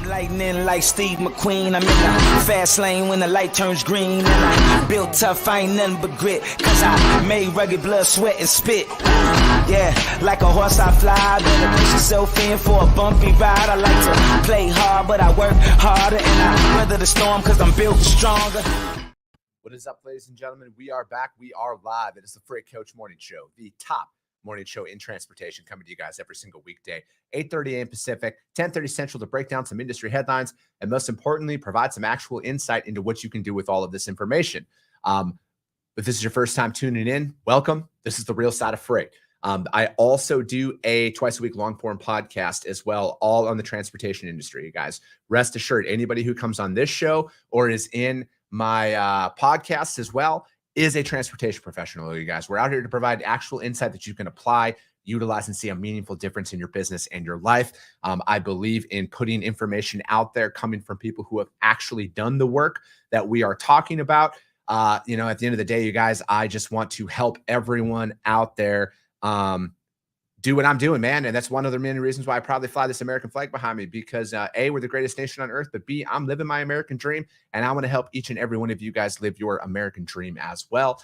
Lightning like Steve McQueen. I'm in the fast lane when the light turns green. And I built tough, I ain't nothing but grit. Cause I made rugged blood, sweat, and spit. Yeah, like a horse I fly. Better push yourself in for a bumpy ride. I like to play hard, but I work harder. And I weather the storm cause I'm built stronger. What is up, ladies and gentlemen? We are back. We are live. It is the Freight Coach Morning Show, the top morning show in transportation, coming to you guys every single weekday, 8:30 a.m. Pacific, 10:30 Central, to break down some industry headlines and, most importantly, provide some actual insight into what you can do with all of this information. If this is your first time tuning in, welcome. This is the real side of freight. I also do a twice-a-week long-form podcast as well, all on the transportation industry, you guys. Rest assured, anybody who comes on this show or is in my podcast as well is a transportation professional, you guys. We're out here to provide actual insight that you can apply, utilize, and see a meaningful difference in your business and your life. I believe in putting information out there coming from people who have actually done the work that we are talking about. At the end of the day, you guys, I just want to help everyone out there do what I'm doing, man. And that's one of the many reasons why I proudly fly this American flag behind me, because A, we're the greatest nation on earth, but B, I'm living my American dream, and I want to help each and every one of you guys live your American dream as well.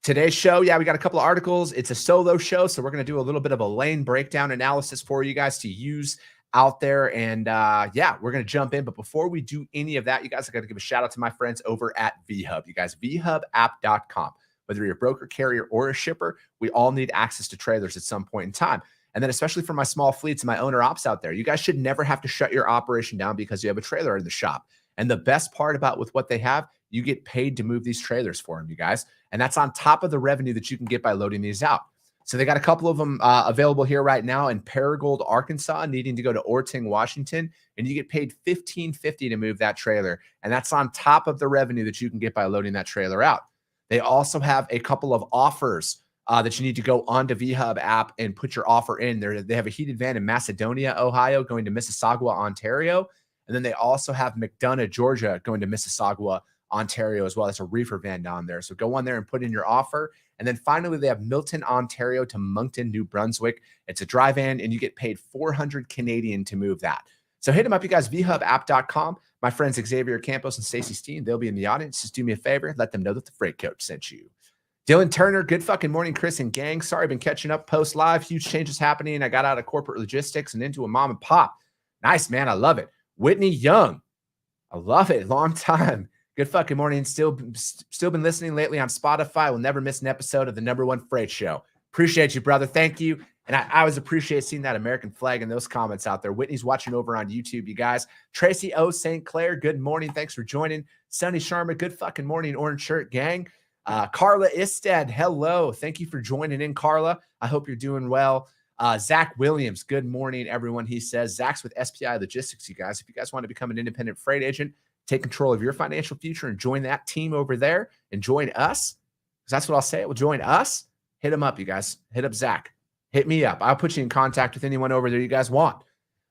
Today's show, we got a couple of articles. It's a solo show, so we're going to do a little bit of a lane breakdown analysis for you guys to use out there. And we're going to jump in. But before we do any of that, you guys, I got to give a shout out to my friends over at VHub. You guys, vhubapp.com. Whether you're a broker, carrier, or a shipper, we all need access to trailers at some point in time. And then especially for my small fleets and my owner ops out there, you guys should never have to shut your operation down because you have a trailer in the shop. And the best part about with what they have, you get paid to move these trailers for them, you guys. And that's on top of the revenue that you can get by loading these out. So they got a couple of them available here right now in Paragould, Arkansas, needing to go to Orting, Washington, and you get paid $15.50 to move that trailer. And that's on top of the revenue that you can get by loading that trailer out. They also have a couple of offers that you need to go onto VHub app and put your offer in there. They have a heated van in Macedonia, Ohio, going to Mississauga, Ontario. And then they also have McDonough, Georgia, going to Mississauga, Ontario as well. That's a reefer van down there. So go on there and put in your offer. And then finally, they have Milton, Ontario to Moncton, New Brunswick. It's a dry van, and you get paid 400 Canadian to move that. So hit them up, you guys, vhubapp.com. My friends Xavier Campos and Stacey Steen, they'll be in the audience. Just do me a favor. Let them know that the Freight Coach sent you. Dylan Turner, good fucking morning, Chris and gang. Sorry, I've been catching up post-live. Huge changes happening. I got out of corporate logistics and into a mom and pop. Nice, man. I love it. Whitney Young. I love it. Long time. Good fucking morning. Still been listening lately on Spotify. Will never miss an episode of the #1 Freight Show. Appreciate you, brother. Thank you. And I always appreciate seeing that American flag in those comments out there. Whitney's watching over on YouTube, you guys. Tracy O. St. Clair, good morning. Thanks for joining. Sunny Sharma, good fucking morning, orange shirt gang. Carla Isted, hello. Thank you for joining in, Carla. I hope you're doing well. Zach Williams, good morning, everyone. He says, Zach's with SPI Logistics, you guys. If you guys want to become an independent freight agent, take control of your financial future and join that team over there and join us, because that's what I'll say. It will join us. Hit him up, you guys. Hit up Zach. Hit me up. I'll put you in contact with anyone over there you guys want.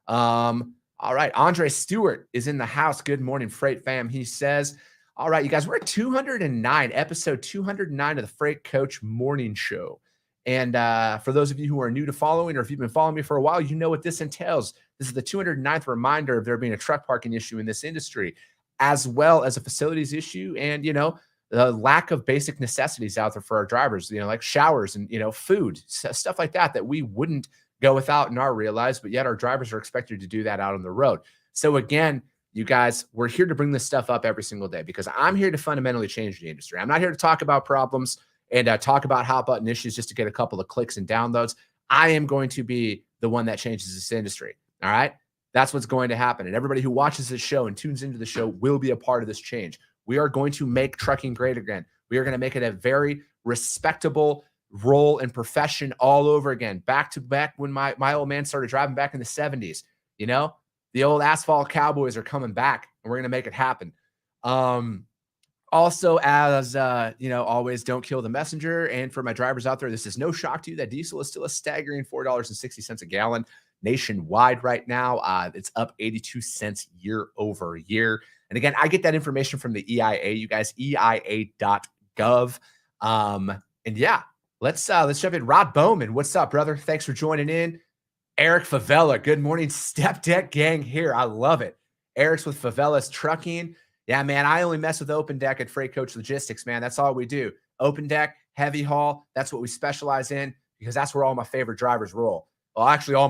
All right. Andre Stewart is in the house. Good morning, Freight fam. He says, all right, you guys, we're at 209, episode 209 of the Freight Coach Morning Show. And for those of you who are new to following, or if you've been following me for a while, you know what this entails. This is the 209th reminder of there being a truck parking issue in this industry, as well as a facilities issue and, the lack of basic necessities out there for our drivers, like showers and, food, stuff like that we wouldn't go without in our real lives, but yet our drivers are expected to do that out on the road. So again, you guys, we're here to bring this stuff up every single day because I'm here to fundamentally change the industry. I'm not here to talk about problems and talk about hot button issues just to get a couple of clicks and downloads. I am going to be the one that changes this industry. All right. That's what's going to happen. And everybody who watches this show and tunes into the show will be a part of this change. We are going to make trucking great again. We are going to make it a very respectable role and profession all over again. Back to back when my old man started driving back in the 70s. The old asphalt cowboys are coming back, and we're going to make it happen. Also, as always, don't kill the messenger. And for my drivers out there, this is no shock to you that diesel is still a staggering $4.60 a gallon nationwide right now. It's up 82 cents year over year. And again, I get that information from the EIA, you guys, EIA.gov. And yeah, let's jump in. Rod Bowman, what's up, brother? Thanks for joining in. Eric Favela, good morning, Step Deck gang here. I love it. Eric's with Favela's Trucking. Yeah, man, I only mess with open deck at Freight Coach Logistics, man. That's all we do. Open deck, heavy haul. That's what we specialize in because that's where all my favorite drivers roll. Well, actually, all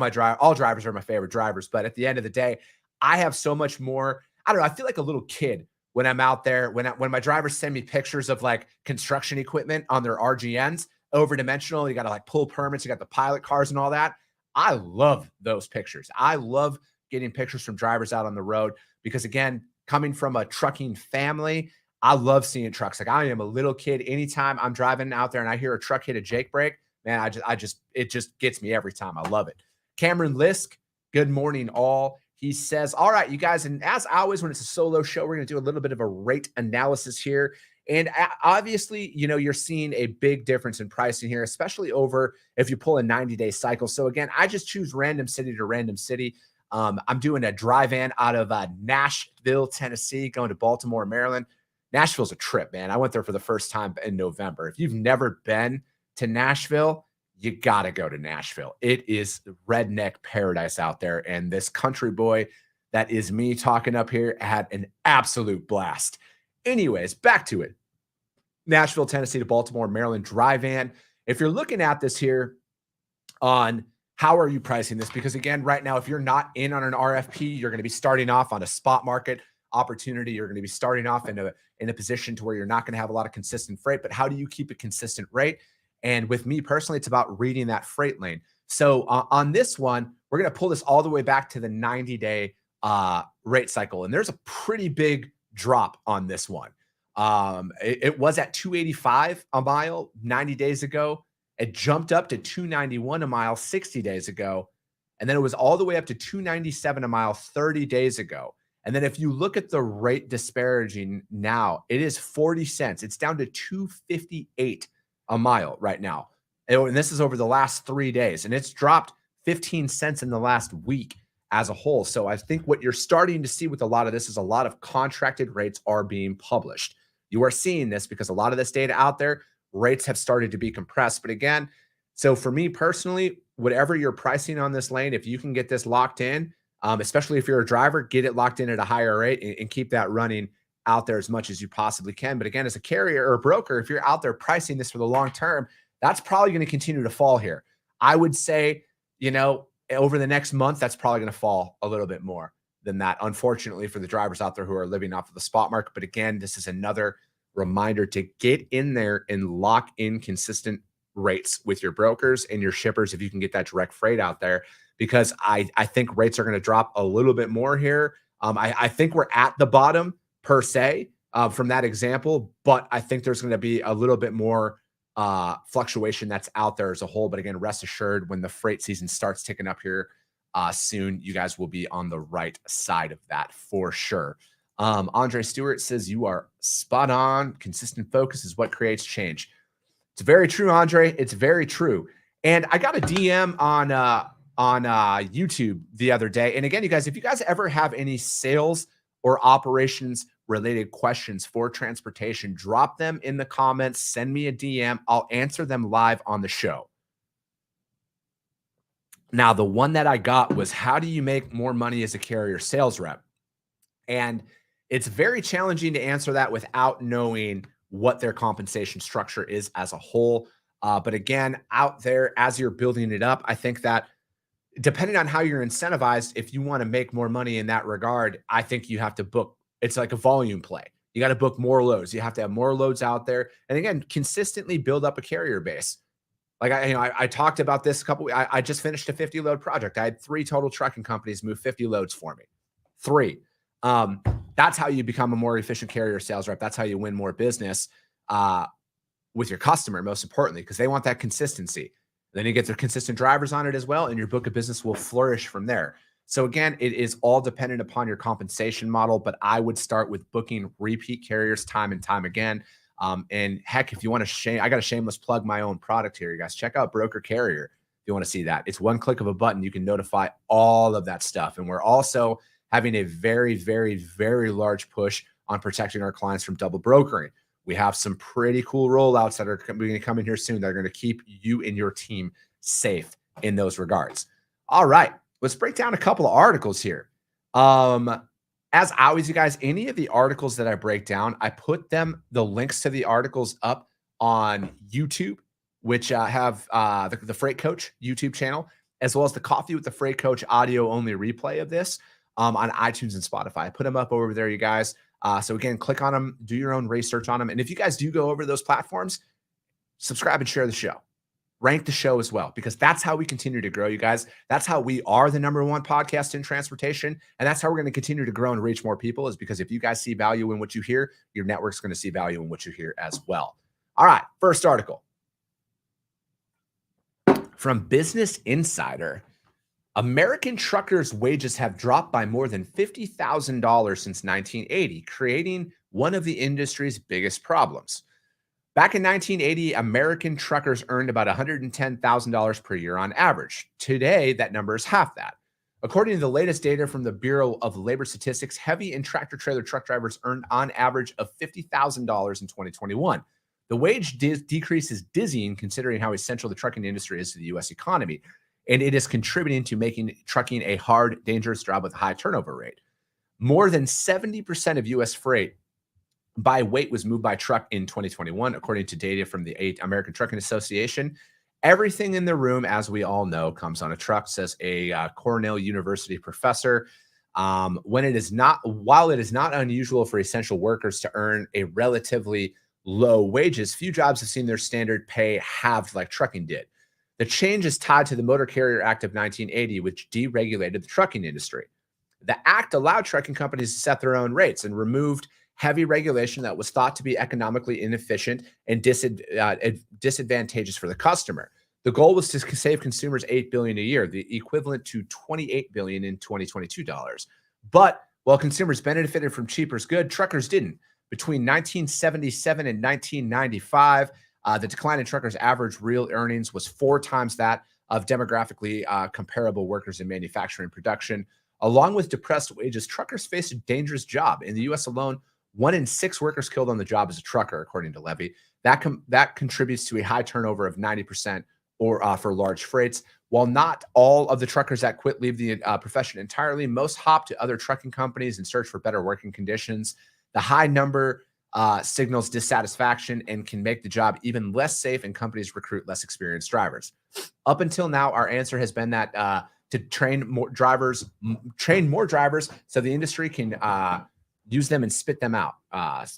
drivers are my favorite drivers. But at the end of the day, I have so much more. I don't know. I feel like a little kid when I'm out there, when my drivers send me pictures of like construction equipment on their RGNs, over dimensional. You got to like pull permits. You got the pilot cars and all that. I love those pictures. I love getting pictures from drivers out on the road because, again, coming from a trucking family, I love seeing trucks. Like I am a little kid. Anytime I'm driving out there and I hear a truck hit a Jake brake, man, it just gets me every time. I love it. Cameron Lisk, good morning, all. He says, all right, you guys, and as always, when it's a solo show, we're going to do a little bit of a rate analysis here. And obviously, you know, you're seeing a big difference in pricing here, especially over if you pull a 90-day cycle. So again, I just choose random city to random city. I'm doing a drive-in out of Nashville, Tennessee, going to Baltimore, Maryland. Nashville's a trip, man. I went there for the first time in November. If you've never been to Nashville, you got to go to Nashville. It is redneck paradise out there. And this country boy that is me talking up here had an absolute blast. Anyways, back to it. Nashville, Tennessee to Baltimore, Maryland drive-in. If you're looking at this here on how are you pricing this? Because again, right now, if you're not in on an RFP, you're going to be starting off on a spot market opportunity. You're going to be starting off in a position to where you're not going to have a lot of consistent freight, but how do you keep a consistent rate? And with me personally, it's about reading that freight lane. So on this one, we're going to pull this all the way back to the 90-day rate cycle. And there's a pretty big drop on this one. It was at 285 a mile 90 days ago. It jumped up to 291 a mile 60 days ago. And then it was all the way up to 297 a mile 30 days ago. And then if you look at the rate disparaging now, it is 40 cents. It's down to 258 a mile right now. And this is over the last 3 days. And it's dropped 15 cents in the last week as a whole. So I think what you're starting to see with a lot of this is a lot of contracted rates are being published. You are seeing this because a lot of this data out there, rates have started to be compressed. But again, so for me personally, whatever you're pricing on this lane, if you can get this locked in, especially if you're a driver, get it locked in at a higher rate and keep that running out there as much as you possibly can. But again, as a carrier or a broker, if you're out there pricing this for the long term, that's probably going to continue to fall here. I would say, you know, over the next month, that's probably going to fall a little bit more than that, unfortunately, for the drivers out there who are living off of the spot market. But again, this is another reminder to get in there and lock in consistent rates with your brokers and your shippers if you can get that direct freight out there, because I think rates are going to drop a little bit more here. I think we're at the bottom per se from that example, but I think there's going to be a little bit more fluctuation that's out there as a whole. But again, rest assured, when the freight season starts ticking up here soon, you guys will be on the right side of that for sure. Andre Stewart says you are spot on. Consistent focus is what creates change. It's very true, Andre. It's very true. And I got a DM on YouTube the other day. And again, you guys, if you guys ever have any sales or operations related questions for transportation, drop them in the comments, send me a DM. I'll answer them live on the show. Now, the one that I got was, how do you make more money as a carrier sales rep? And it's very challenging to answer that without knowing what their compensation structure is as a whole. But again, out there, as you're building it up, I think that depending on how you're incentivized, if you want to make more money in that regard, I think you have to book. It's like a volume play. You got to book more loads. You have to have more loads out there. And again, consistently build up a carrier base. Like I talked about this I just finished a 50 load project. I had 3 total trucking companies move 50 loads for me. 3. That's how you become a more efficient carrier sales rep. That's how you win more business with your customer, most importantly, because they want that consistency. Then you get the consistent drivers on it as well, and your book of business will flourish from there. So again, it is all dependent upon your compensation model, but I would start with booking repeat carriers time and time again. And heck, if you want to I got a shameless plug my own product here, you guys. Check out Broker Carrier if you want to see that. It's one click of a button. You can notify all of that stuff. And we're also having a very, very, very large push on protecting our clients from double brokering. We have some pretty cool rollouts that are going to come in here soon that are going to keep you and your team safe in those regards. All right, let's break down a couple of articles here. As always, you guys, any of the articles that I break down, I put the links to the articles up on YouTube, which have the Freight Coach YouTube channel, as well as the Coffee with the Freight Coach audio only replay of this on iTunes and Spotify. I put them up over there, you guys. So again, click on them, do your own research on them. And if you guys do go over those platforms, subscribe and share the show. Rank the show as well, because that's how we continue to grow, you guys. That's how we are the #1 podcast in transportation. And that's how we're going to continue to grow and reach more people, is because if you guys see value in what you hear, your network's going to see value in what you hear as well. All right, first article from Business Insider. American truckers' wages have dropped by more than $50,000 since 1980, creating one of the industry's biggest problems. Back in 1980, American truckers earned about $110,000 per year on average. Today, that number is half that. According to the latest data from the Bureau of Labor Statistics, heavy and tractor-trailer truck drivers earned on average of $50,000 in 2021. The wage decrease is dizzying considering how essential the trucking industry is to the U.S. economy, and it is contributing to making trucking a hard, dangerous job with a high turnover rate. More than 70% of U.S. freight by weight was moved by truck in 2021, according to data from the American Trucking Association. Everything in the room, as we all know, comes on a truck, says a Cornell University professor. While it is not unusual for essential workers to earn a relatively low wages, few jobs have seen their standard pay halved like trucking did. The change is tied to the Motor Carrier Act of 1980, which deregulated the trucking industry. The act allowed trucking companies to set their own rates and removed heavy regulation that was thought to be economically inefficient and disadvantageous for the customer. The goal was to save consumers $8 billion a year, the equivalent to $28 billion in 2022 dollars. But while consumers benefited from cheaper goods, truckers didn't. Between 1977 and 1995, the decline in truckers' average real earnings was 4 times that of demographically comparable workers in manufacturing production. Along with depressed wages, truckers face a dangerous job. In the U.S. alone, 1 in 6 workers killed on the job is a trucker, according to Levy. That contributes to a high turnover of 90% or for large freights. While not all of the truckers that quit leave the profession entirely, most hop to other trucking companies in search for better working conditions. The high number signals dissatisfaction and can make the job even less safe, and companies recruit less experienced drivers. Up until now, our answer has been that to train more drivers so the industry can use them and spit them out.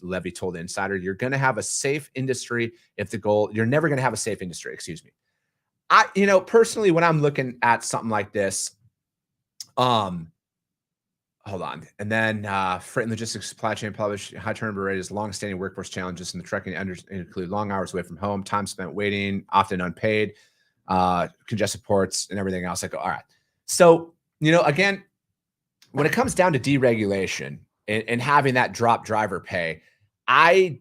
Levy told Insider, you're going to have a safe industry you're never going to have a safe industry, excuse me. Personally, when I'm looking at something like this, hold on. And then freight and logistics supply chain published high turnover rate is long-standing workforce challenges in the trucking include long hours away from home, time spent waiting, often unpaid, congested ports, and everything else. I go, all right. So, again, when it comes down to deregulation and having that drop driver pay, I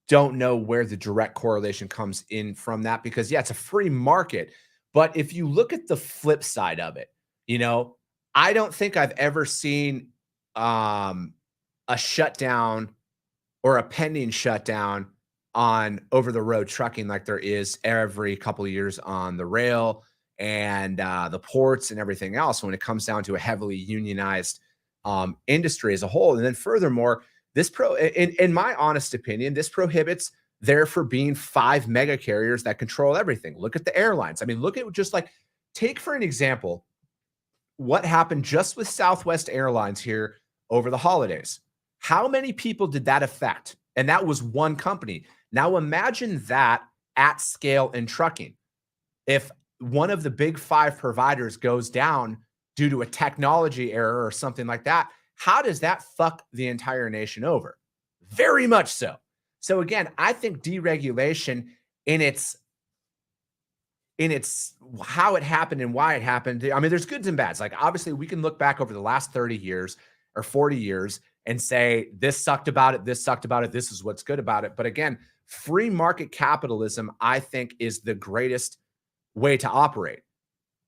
don't know where the direct correlation comes in from that, because yeah, it's a free market. But if you look at the flip side of it, I don't think I've ever seen a shutdown or a pending shutdown on over-the-road trucking like there is every couple of years on the rail and the ports and everything else when it comes down to a heavily unionized industry as a whole. And then furthermore, in my honest opinion, this prohibits there for being 5 mega carriers that control everything. Look at the airlines. I mean, look at take for an example what happened just with Southwest Airlines here over the holidays. How many people did that affect? And that was one company. Now imagine that at scale in trucking. If one of the big 5 providers goes down due to a technology error or something like that, how does that fuck the entire nation over? Very much so. So again, I think deregulation in its how it happened and why it happened. I mean, there's goods and bads. Like obviously we can look back over the last 30 years or 40 years and say, this sucked about it. This sucked about it. This is what's good about it. But again, free market capitalism, I think, is the greatest way to operate.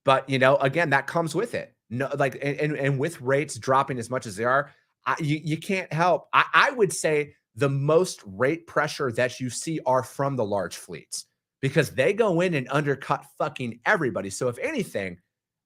But, again, that comes with it. No, like, and with rates dropping as much as they are, you can't help. I would say the most rate pressure that you see are from the large fleets, because they go in and undercut fucking everybody. So if anything,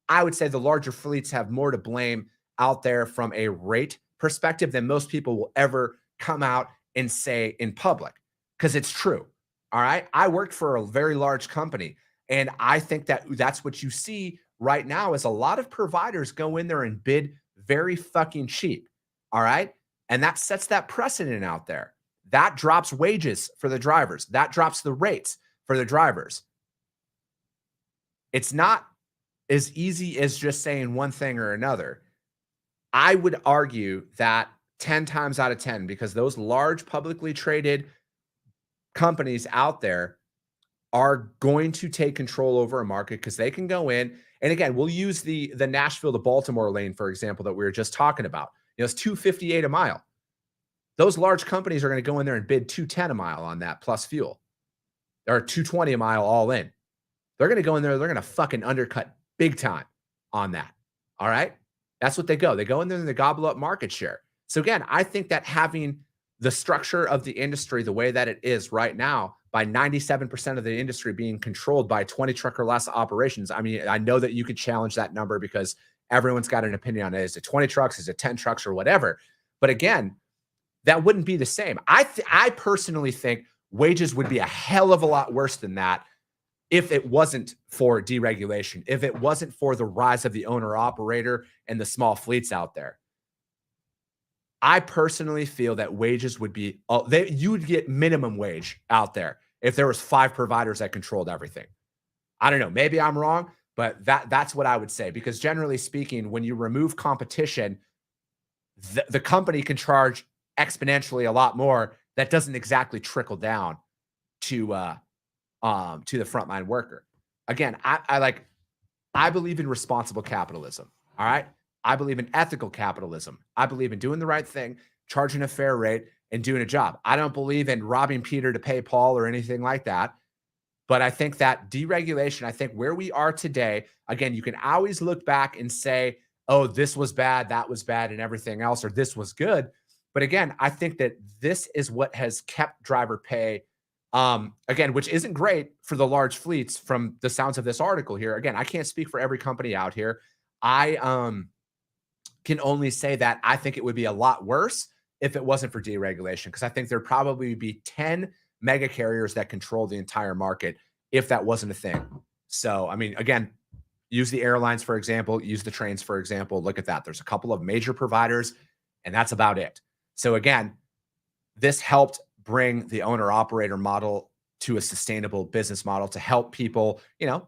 I would say the larger fleets have more to blame out there from a rate perspective than most people will ever come out and say in public, because it's true. All right. I worked for a very large company, and I think that that's what you see right now is a lot of providers go in there and bid very fucking cheap. All right. And that sets that precedent out there. That drops wages for the drivers. That drops the rates for the drivers. It's not as easy as just saying one thing or another. I would argue that 10 times out of 10, because those large publicly traded companies out there are going to take control over a market because they can go in. And again, we'll use the Nashville to Baltimore lane, for example, that we were just talking about. It's $2.58 a mile. Those large companies are going to go in there and bid $2.10 a mile on that plus fuel, or $2.20 a mile all in. They're going to go in there. They're going to fucking undercut big time on that. All right. That's what they go. They go in there and they gobble up market share. So again, I think that having the structure of the industry the way that it is right now, by 97% of the industry being controlled by 20 truck or less operations. I mean, I know that you could challenge that number because everyone's got an opinion on it. Is it 20 trucks? Is it 10 trucks or whatever? But again, that wouldn't be the same. I personally think wages would be a hell of a lot worse than that if it wasn't for deregulation, if it wasn't for the rise of the owner-operator and the small fleets out there. I personally feel that wages would be, you would get minimum wage out there if there was 5 providers that controlled everything. I don't know. Maybe I'm wrong, but that's what I would say. Because generally speaking, when you remove competition, the company can charge exponentially a lot more. That doesn't exactly trickle down to the frontline worker. Again, I believe in responsible capitalism. All right. I believe in ethical capitalism. I believe in doing the right thing, charging a fair rate, and doing a job. I don't believe in robbing Peter to pay Paul or anything like that. But I think that deregulation, I think where we are today, again, you can always look back and say, oh, this was bad, that was bad, and everything else, or this was good. But again, I think that this is what has kept driver pay, again, which isn't great for the large fleets from the sounds of this article here. Again, I can't speak for every company out here. I can only say that I think it would be a lot worse if it wasn't for deregulation, because I think there'd probably be 10 mega carriers that control the entire market if that wasn't a thing. So, I mean, again, use the airlines, for example, use the trains, for example. Look at that. There's a couple of major providers, and that's about it. So again, this helped bring the owner-operator model to a sustainable business model to help people,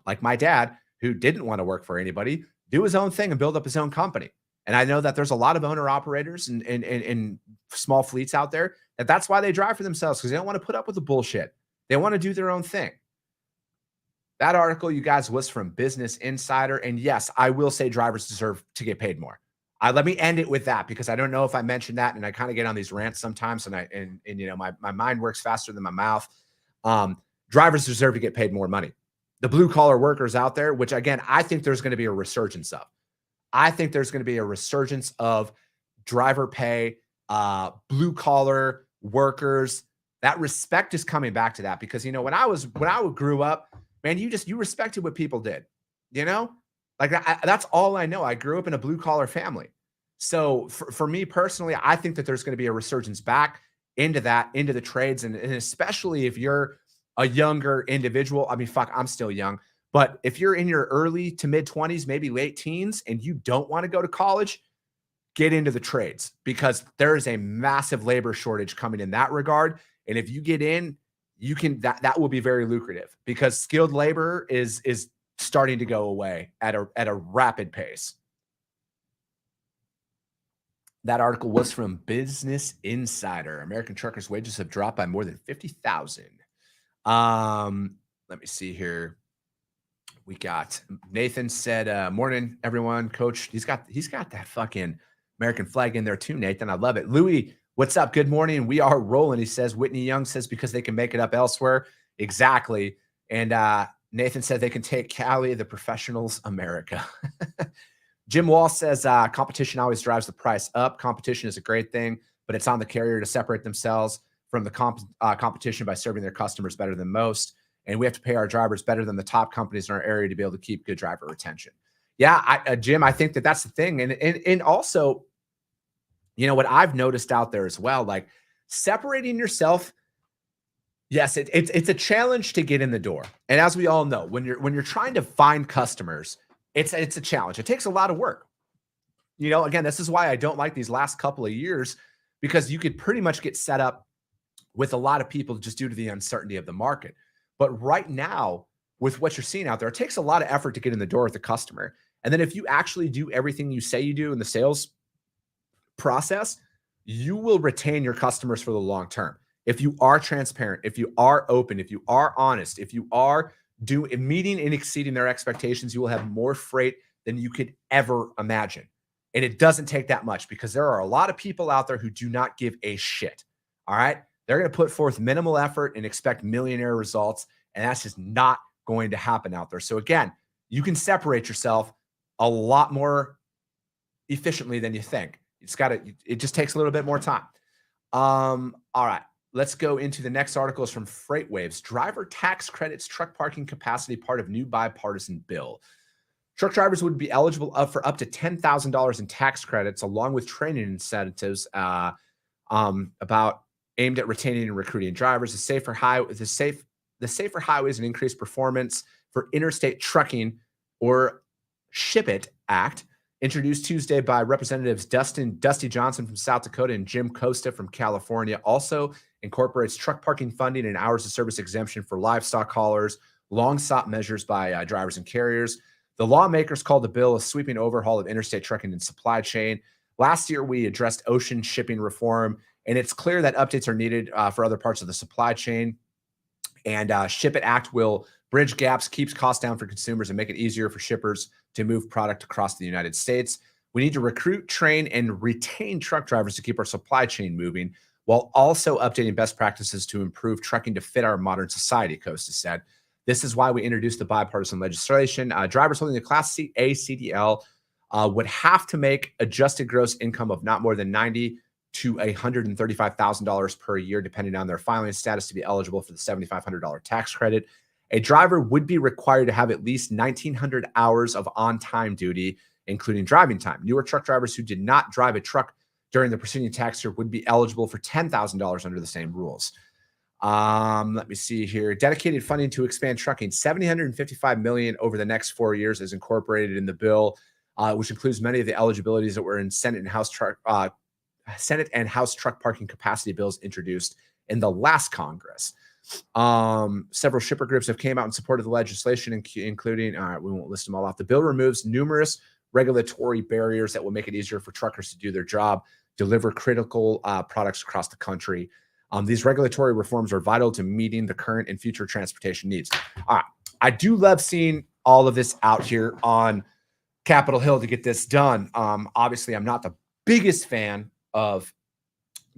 like my dad, who didn't want to work for anybody, do his own thing and build up his own company. And I know that there's a lot of owner-operators and small fleets out there that's why they drive for themselves, because they don't want to put up with the bullshit. They want to do their own thing. That article, you guys, was from Business Insider. And yes, I will say drivers deserve to get paid more. Let me end it with that, because I don't know if I mentioned that, and I kind of get on these rants sometimes, and my mind works faster than my mouth. Drivers deserve to get paid more money. The blue collar workers out there, which again, I think there's going to be a resurgence of. I think there's going to be a resurgence of driver pay, blue collar workers. That respect is coming back to that, because when I grew up, man, you respected what people did. Like that's all I know. I grew up in a blue collar family. So for me personally, I think that there's going to be a resurgence back into the trades. And especially if you're a younger individual. I mean, fuck, I'm still young, but if you're in your early to mid 20s, maybe late teens, and you don't want to go to college, get into the trades, because there is a massive labor shortage coming in that regard. And if you get in, you can, that will be very lucrative, because skilled labor is starting to go away at a rapid pace. That article was from Business Insider. American truckers' wages have dropped by more than 50,000. Let me see here. We got Nathan said, morning, everyone. Coach, he's got that fucking American flag in there too, Nathan. I love it. Louis, what's up? Good morning. We are rolling. He says, Whitney Young says, because they can make it up elsewhere. Exactly. And Nathan said they can take Cali, the professionals, America. Jim Wall says, competition always drives the price up. Competition is a great thing, but it's on the carrier to separate themselves from the competition by serving their customers better than most. And we have to pay our drivers better than the top companies in our area to be able to keep good driver retention. Yeah, Jim, I think that that's the thing. And also, what I've noticed out there as well, like separating yourself. Yes, it's a challenge to get in the door. And as we all know, when you're trying to find customers, it's a challenge. It takes a lot of work. Again, this is why I don't like these last couple of years, because you could pretty much get set up with a lot of people just due to the uncertainty of the market. But right now, with what you're seeing out there, it takes a lot of effort to get in the door with the customer. And then if you actually do everything you say you do in the sales process, you will retain your customers for the long term. If you are transparent, if you are open, if you are honest, if you are meeting and exceeding their expectations, you will have more freight than you could ever imagine. And it doesn't take that much, because there are a lot of people out there who do not give a shit. All right. They're going to put forth minimal effort and expect millionaire results. And that's just not going to happen out there. So again, you can separate yourself a lot more efficiently than you think. It just takes a little bit more time. All right. Let's go into the next article. Is from FreightWaves. Driver tax credits, truck parking capacity, part of new bipartisan bill. Truck drivers would be eligible for up to $10,000 in tax credits, along with training incentives about aimed at retaining and recruiting drivers. The safer highways and increased performance for interstate trucking, or SHIP IT Act, introduced Tuesday by Representatives Dusty Johnson from South Dakota and Jim Costa from California, also incorporates truck parking funding and hours of service exemption for livestock haulers, long-sought measures by drivers and carriers. The lawmakers called the bill a sweeping overhaul of interstate trucking and supply chain. Last year, we addressed ocean shipping reform, and it's clear that updates are needed for other parts of the supply chain. And SHIP IT Act will bridge gaps, keeps costs down for consumers, and make it easier for shippers to move product across the United States. We need to recruit, train, and retain truck drivers to keep our supply chain moving, while also updating best practices to improve trucking to fit our modern society, Costa said. This is why we introduced the bipartisan legislation. Drivers holding the Class A CDL would have to make adjusted gross income of not more than $90,000 to $135,000 per year, depending on their filing status, to be eligible for the $7,500 tax credit. A driver would be required to have at least 1,900 hours of on-time duty, including driving time. Newer truck drivers who did not drive a truck during the preceding tax year would be eligible for $10,000 under the same rules. Let me see here. Dedicated funding to expand trucking. $755 million over the next 4 years is incorporated in the bill, which includes many of the eligibilities that were in Senate and House truck parking capacity bills introduced in the last Congress. Several shipper groups have came out in support of the legislation, including, all right, we won't list them all off. The bill removes numerous regulatory barriers that will make it easier for truckers to do their job, deliver critical products across the country. These regulatory reforms are vital to meeting the current and future transportation needs. All right. I do love seeing all of this out here on Capitol Hill to get this done. Obviously, I'm not the biggest fan of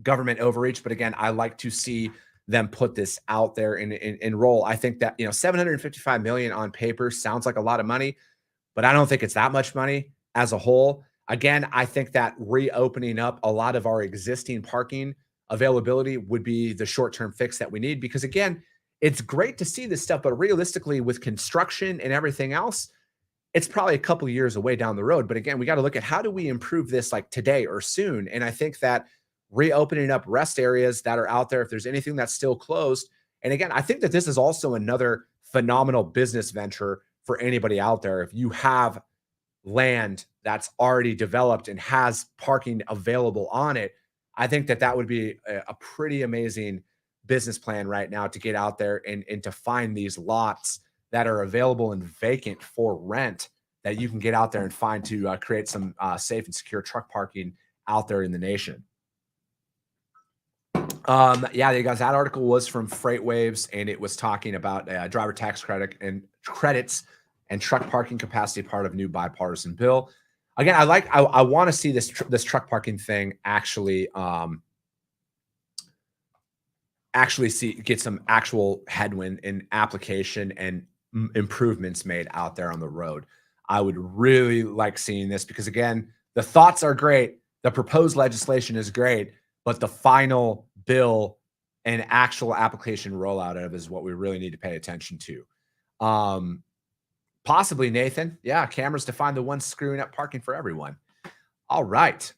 government overreach, but again, I like to see them put this out there and roll. I think that, $755 million on paper sounds like a lot of money, but I don't think it's that much money as a whole. Again, I think that reopening up a lot of our existing parking availability would be the short-term fix that we need, because again, it's great to see this stuff, but realistically, with construction and everything else, it's probably a couple of years away down the road. But again, we got to look at how do we improve this like today or soon. And I think that reopening up rest areas that are out there, if there's anything that's still closed. And again, I think that this is also another phenomenal business venture for anybody out there. If you have land that's already developed and has parking available on it, I think that that would be a pretty amazing business plan right now to get out there and to find these lots that are available and vacant for rent that you can get out there and find to create some safe and secure truck parking out there in the nation. Yeah, you guys, that article was from FreightWaves, and it was talking about driver tax credit and credits and truck parking capacity, part of new bipartisan bill. Again, I want to see this truck parking thing actually get some actual headwind in application and improvements made out there on the road. I would really like seeing this, because again, the thoughts are great, the proposed legislation is great, but the final bill and actual application rollout of is what we really need to pay attention to. Possibly, Nathan. Yeah, cameras to find the ones screwing up parking for everyone. All right.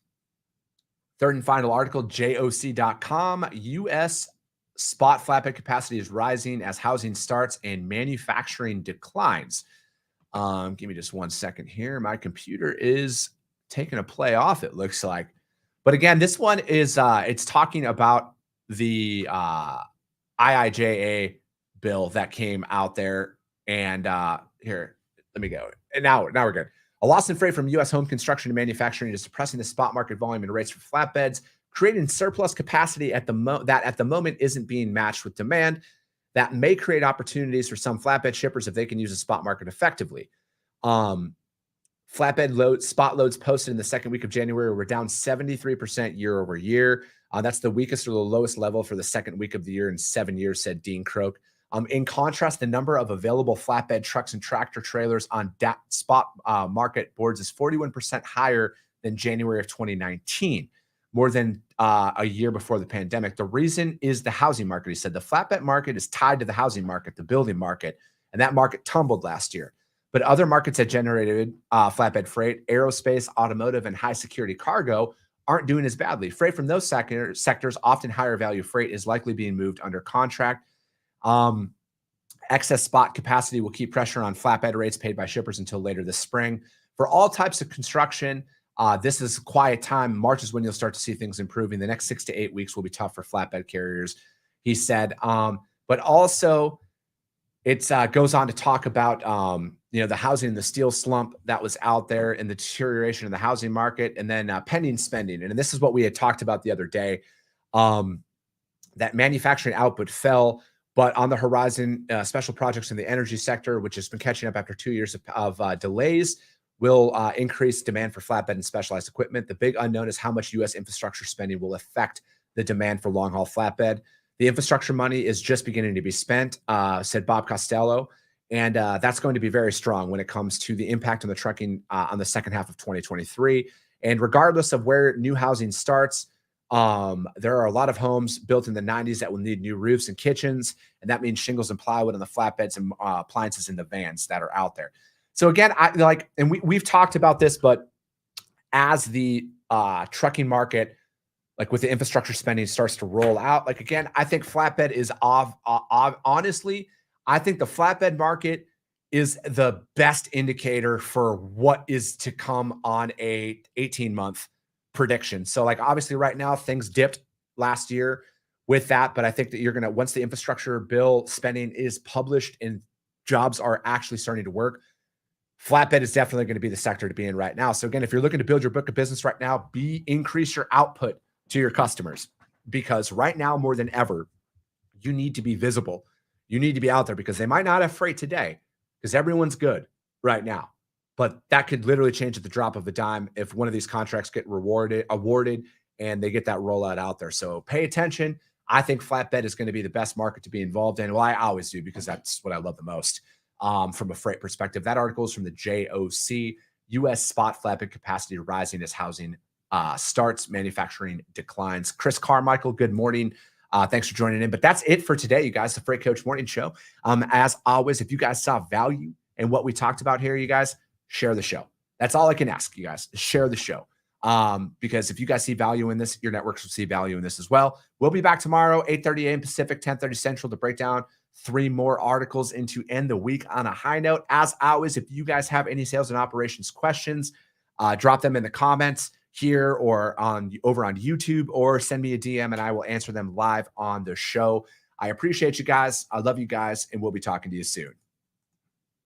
Third and final article, joc.com. U.S. spot flatbed capacity is rising as housing starts and manufacturing declines. Give me just 1 second here. My computer is taking a play off, it looks like. But again, this one is it's talking about the IIJA bill that came out there. And here, let me go. And now we're good. A loss in freight from U.S. home construction and manufacturing is suppressing the spot market volume and rates for flatbeds, creating surplus capacity at the moment isn't being matched with demand. That may create opportunities for some flatbed shippers if they can use the spot market effectively. Flatbed spot loads posted in the second week of January were down 73% year over year. That's the weakest or the lowest level for the second week of the year in 7 years, said Dean Croak. In contrast, the number of available flatbed trucks and tractor trailers on spot market boards is 41% higher than January of 2019, more than a year before the pandemic. The reason is the housing market. He said the flatbed market is tied to the housing market, the building market, and that market tumbled last year. But other markets that generated flatbed freight, aerospace, automotive, and high security cargo aren't doing as badly. Freight from those sectors, often higher value freight, is likely being moved under contract. Excess spot capacity will keep pressure on flatbed rates paid by shippers until later this spring. For all types of construction, this is a quiet time. March is when you'll start to see things improving. The next 6 to 8 weeks will be tough for flatbed carriers, he said. But also, it goes on to talk about the housing and the steel slump that was out there and the deterioration of the housing market, and then pending spending. And this is what we had talked about the other day, that manufacturing output fell. But on the horizon, special projects in the energy sector, which has been catching up after 2 years of delays, will increase demand for flatbed and specialized equipment. The big unknown is how much U.S. infrastructure spending will affect the demand for long-haul flatbed. The infrastructure money is just beginning to be spent, said Bob Costello, and that's going to be very strong when it comes to the impact on the trucking on the second half of 2023. And regardless of where new housing starts, there are a lot of homes built in the 90s that will need new roofs and kitchens, and that means shingles and plywood on the flatbeds and appliances in the vans that are out there. So again, we've talked about this, but as the trucking market, like with the infrastructure spending, starts to roll out, like again, I think flatbed is honestly, I think the flatbed market is the best indicator for what is to come on a 18-month prediction. So like obviously right now things dipped last year with that, but I think that you're going to, once the infrastructure bill spending is published and jobs are actually starting to work, flatbed is definitely going to be the sector to be in right now. So again, if you're looking to build your book of business right now, increase your output to your customers, because right now more than ever, you need to be visible. You need to be out there because they might not have freight today because everyone's good right now. But that could literally change at the drop of a dime if one of these contracts get awarded, and they get that rollout out there. So pay attention. I think flatbed is going to be the best market to be involved in. Well, I always do because that's what I love the most from a freight perspective. That article is from the JOC. U.S. spot flatbed capacity rising as housing starts, manufacturing declines. Chris Carmichael, good morning. Thanks for joining in. But that's it for today, you guys, the Freight Coach Morning Show. As always, if you guys saw value in what we talked about here, you guys, share the show. That's all I can ask you guys. Share the show. Because if you guys see value in this, your networks will see value in this as well. We'll be back tomorrow, 8:30 a.m. Pacific, 10:30 Central, to break down 3 more articles and to end the week on a high note. As always, if you guys have any sales and operations questions, drop them in the comments here or over on YouTube, or send me a DM and I will answer them live on the show. I appreciate you guys. I love you guys, and we'll be talking to you soon.